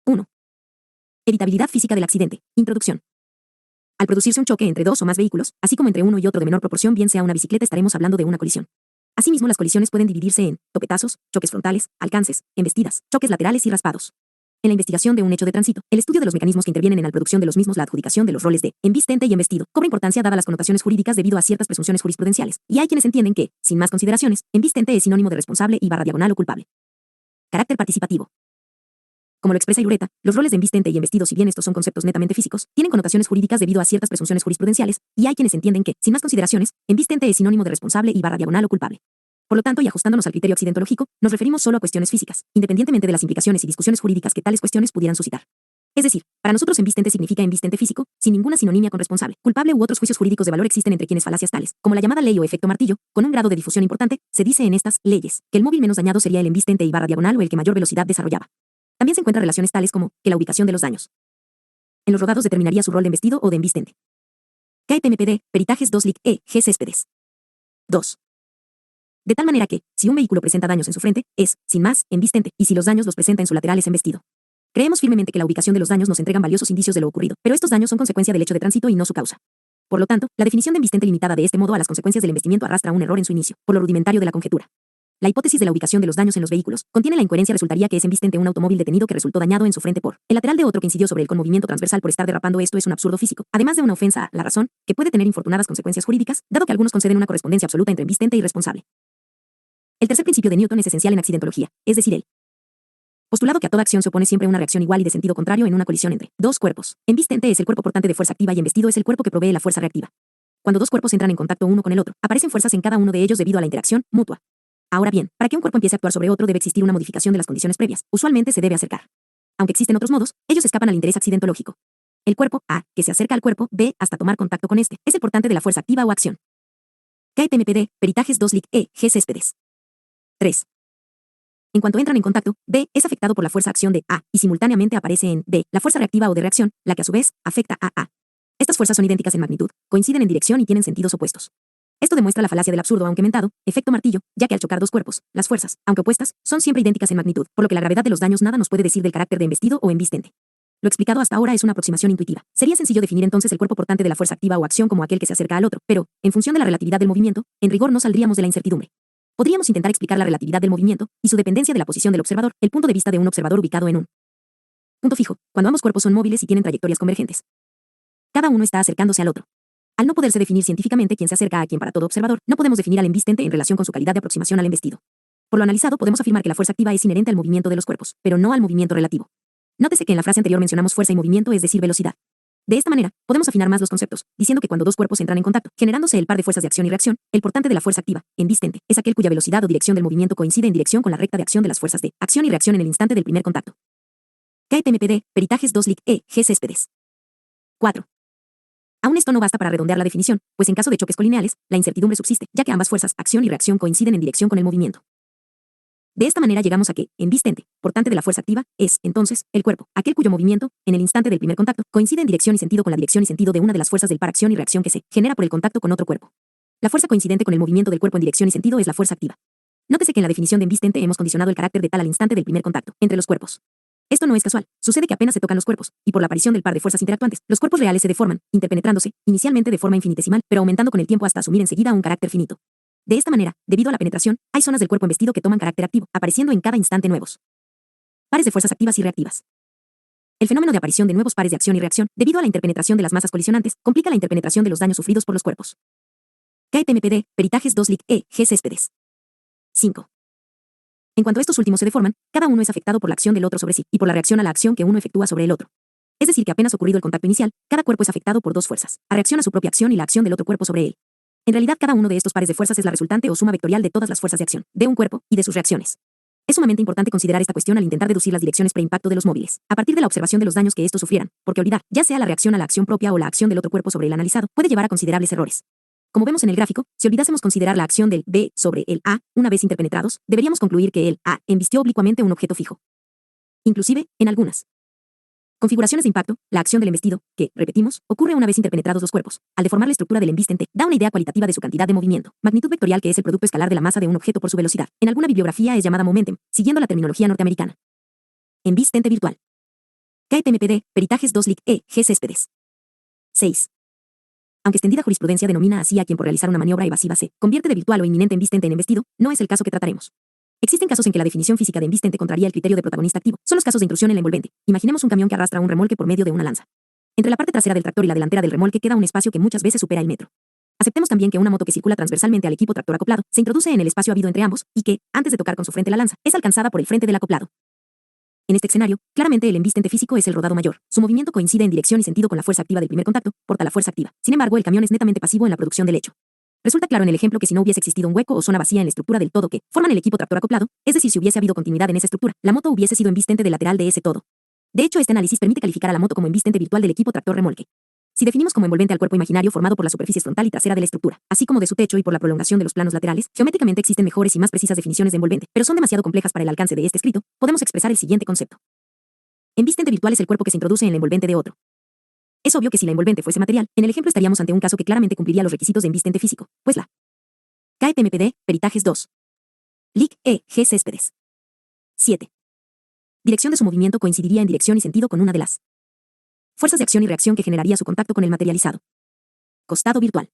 1. Evitabilidad física del accidente. Introducción. Al producirse un choque entre dos o más vehículos, así como entre uno y otro de menor proporción, bien sea una bicicleta, estaremos hablando de una colisión. Asimismo, las colisiones pueden dividirse en topetazos, choques frontales, alcances, embestidas, choques laterales y raspados. En la investigación de un hecho de tránsito, el estudio de los mecanismos que intervienen en la producción de los mismos, la adjudicación de los roles de embistente y embestido, cobra importancia dada las connotaciones jurídicas debido a ciertas presunciones jurisprudenciales, y hay quienes entienden que, sin más consideraciones, embistente es sinónimo de responsable y /diagonal o culpable. Carácter participativo. Como lo expresa Ilureta, los roles de embistente y embestido, si bien estos son conceptos netamente físicos, tienen connotaciones jurídicas debido a ciertas presunciones jurisprudenciales, y hay quienes entienden que, sin más consideraciones, embistente es sinónimo de responsable y /diagonal o culpable. Por lo tanto, y ajustándonos al criterio accidentológico, nos referimos solo a cuestiones físicas, independientemente de las implicaciones y discusiones jurídicas que tales cuestiones pudieran suscitar. Es decir, para nosotros embistente significa embistente físico, sin ninguna sinonimia con responsable, culpable u otros juicios jurídicos de valor existen entre quienes falacias tales, como la llamada ley o efecto martillo, con un grado de difusión importante, se dice en estas leyes, que el móvil menos dañado sería el embistente y /diagonal o el que mayor velocidad desarrollaba. También se encuentran relaciones tales como, que la ubicación de los daños en los rodados determinaría su rol de embestido o de embistente. KPMPD, Peritajes 2 Lic. G. Céspedes. 2. De tal manera que, si un vehículo presenta daños en su frente, es, sin más, embistente, y si los daños los presenta en su lateral es embestido. Creemos firmemente que la ubicación de los daños nos entregan valiosos indicios de lo ocurrido, pero estos daños son consecuencia del hecho de tránsito y no su causa. Por lo tanto, la definición de embistente limitada de este modo a las consecuencias del embestimiento arrastra un error en su inicio, por lo rudimentario de la conjetura. La hipótesis de la ubicación de los daños en los vehículos contiene la incoherencia. Resultaría que es embistente un automóvil detenido que resultó dañado en su frente por el lateral de otro que incidió sobre él con movimiento transversal por estar derrapando. Esto es un absurdo físico, además de una ofensa a la razón, que puede tener infortunadas consecuencias jurídicas, dado que algunos conceden una correspondencia absoluta entre embistente y responsable. El tercer principio de Newton es esencial en accidentología, es decir, el postulado que a toda acción se opone siempre una reacción igual y de sentido contrario en una colisión entre dos cuerpos. Embistente es el cuerpo portante de fuerza activa y embestido es el cuerpo que provee la fuerza reactiva. Cuando dos cuerpos entran en contacto uno con el otro, aparecen fuerzas en cada uno de ellos debido a la interacción mutua. Ahora bien, para que un cuerpo empiece a actuar sobre otro debe existir una modificación de las condiciones previas. Usualmente se debe acercar. Aunque existen otros modos, ellos escapan al interés accidentológico. El cuerpo A, que se acerca al cuerpo B hasta tomar contacto con este, es el portante de la fuerza activa o acción. KPMPD, Peritajes 2 Lic. G. Céspedes. 3. En cuanto entran en contacto, B es afectado por la fuerza acción de A, y simultáneamente aparece en B la fuerza reactiva o de reacción, la que a su vez afecta a A. Estas fuerzas son idénticas en magnitud, coinciden en dirección y tienen sentidos opuestos. Esto demuestra la falacia del absurdo aunque mentado, efecto martillo, ya que al chocar dos cuerpos, las fuerzas, aunque opuestas, son siempre idénticas en magnitud, por lo que la gravedad de los daños nada nos puede decir del carácter de embestido o embistente. Lo explicado hasta ahora es una aproximación intuitiva. Sería sencillo definir entonces el cuerpo portante de la fuerza activa o acción como aquel que se acerca al otro, pero, en función de la relatividad del movimiento, en rigor no saldríamos de la incertidumbre. Podríamos intentar explicar la relatividad del movimiento y su dependencia de la posición del observador, el punto de vista de un observador ubicado en un punto fijo, cuando ambos cuerpos son móviles y tienen trayectorias convergentes. Cada uno está acercándose al otro. Al no poderse definir científicamente quién se acerca a quién para todo observador, no podemos definir al embistente en relación con su calidad de aproximación al embestido. Por lo analizado, podemos afirmar que la fuerza activa es inherente al movimiento de los cuerpos, pero no al movimiento relativo. Nótese que en la frase anterior mencionamos fuerza y movimiento, es decir, velocidad. De esta manera, podemos afinar más los conceptos, diciendo que cuando dos cuerpos entran en contacto, generándose el par de fuerzas de acción y reacción, el portante de la fuerza activa, embistente, es aquel cuya velocidad o dirección del movimiento coincide en dirección con la recta de acción de las fuerzas de acción y reacción en el instante del primer contacto. KPMPD, Peritajes 2 Lic. G. Céspedes. 4. Aún esto no basta para redondear la definición, pues en caso de choques colineales, la incertidumbre subsiste, ya que ambas fuerzas, acción y reacción, coinciden en dirección con el movimiento. De esta manera llegamos a que, embistente, portante de la fuerza activa, es, entonces, el cuerpo, aquel cuyo movimiento, en el instante del primer contacto, coincide en dirección y sentido con la dirección y sentido de una de las fuerzas del par acción y reacción que se genera por el contacto con otro cuerpo. La fuerza coincidente con el movimiento del cuerpo en dirección y sentido es la fuerza activa. Nótese que en la definición de embistente hemos condicionado el carácter de tal al instante del primer contacto, entre los cuerpos. Esto no es casual, sucede que apenas se tocan los cuerpos, y por la aparición del par de fuerzas interactuantes, los cuerpos reales se deforman, interpenetrándose, inicialmente de forma infinitesimal, pero aumentando con el tiempo hasta asumir enseguida un carácter finito. De esta manera, debido a la penetración, hay zonas del cuerpo embestido que toman carácter activo, apareciendo en cada instante nuevos pares de fuerzas activas y reactivas. El fenómeno de aparición de nuevos pares de acción y reacción, debido a la interpenetración de las masas colisionantes, complica la interpenetración de los daños sufridos por los cuerpos. KPMPD, Peritajes 2 Lic. G. Céspedes. 5. En cuanto estos últimos se deforman, cada uno es afectado por la acción del otro sobre sí, y por la reacción a la acción que uno efectúa sobre el otro. Es decir, que apenas ocurrido el contacto inicial, cada cuerpo es afectado por dos fuerzas, a reacción a su propia acción y la acción del otro cuerpo sobre él. En realidad, cada uno de estos pares de fuerzas es la resultante o suma vectorial de todas las fuerzas de acción, de un cuerpo, y de sus reacciones. Es sumamente importante considerar esta cuestión al intentar deducir las direcciones preimpacto de los móviles, a partir de la observación de los daños que estos sufrieran, porque olvidar, ya sea la reacción a la acción propia o la acción del otro cuerpo sobre el analizado, puede llevar a considerables errores. Como vemos en el gráfico, si olvidásemos considerar la acción del B sobre el A, una vez interpenetrados, deberíamos concluir que el A embistió oblicuamente un objeto fijo. Inclusive, en algunas configuraciones de impacto, la acción del embestido, que, repetimos, ocurre una vez interpenetrados los cuerpos, al deformar la estructura del embistente, da una idea cualitativa de su cantidad de movimiento, magnitud vectorial que es el producto escalar de la masa de un objeto por su velocidad. En alguna bibliografía es llamada momentum, siguiendo la terminología norteamericana. Embistente virtual. KPMPD, Peritajes 2 Lic. G. Céspedes. 6. Aunque extendida jurisprudencia denomina así a quien por realizar una maniobra evasiva se convierte de virtual o inminente embistente en embestido, no es el caso que trataremos. Existen casos en que la definición física de embistente contraría el criterio de protagonista activo. Son los casos de intrusión en la envolvente. Imaginemos un camión que arrastra un remolque por medio de una lanza. Entre la parte trasera del tractor y la delantera del remolque queda un espacio que muchas veces supera el metro. Aceptemos también que una moto que circula transversalmente al equipo tractor acoplado se introduce en el espacio habido entre ambos y que, antes de tocar con su frente la lanza, es alcanzada por el frente del acoplado. En este escenario, claramente el embistente físico es el rodado mayor. Su movimiento coincide en dirección y sentido con la fuerza activa del primer contacto, porta la fuerza activa. Sin embargo, el camión es netamente pasivo en la producción del hecho. Resulta claro en el ejemplo que si no hubiese existido un hueco o zona vacía en la estructura del todo que forman el equipo tractor acoplado, es decir, si hubiese habido continuidad en esa estructura, la moto hubiese sido embistente del lateral de ese todo. De hecho, este análisis permite calificar a la moto como embistente virtual del equipo tractor remolque. Si definimos como envolvente al cuerpo imaginario formado por la superficie frontal y trasera de la estructura, así como de su techo y por la prolongación de los planos laterales, geométricamente existen mejores y más precisas definiciones de envolvente, pero son demasiado complejas para el alcance de este escrito, podemos expresar el siguiente concepto. Embistente virtual es el cuerpo que se introduce en la envolvente de otro. Es obvio que si la envolvente fuese material, en el ejemplo estaríamos ante un caso que claramente cumpliría los requisitos de embistente físico, pues la KPMPD, Peritajes 2. Lic. G. Céspedes. 7. Dirección de su movimiento coincidiría en dirección y sentido con una de las fuerzas de acción y reacción que generaría su contacto con el materializado. Costado virtual.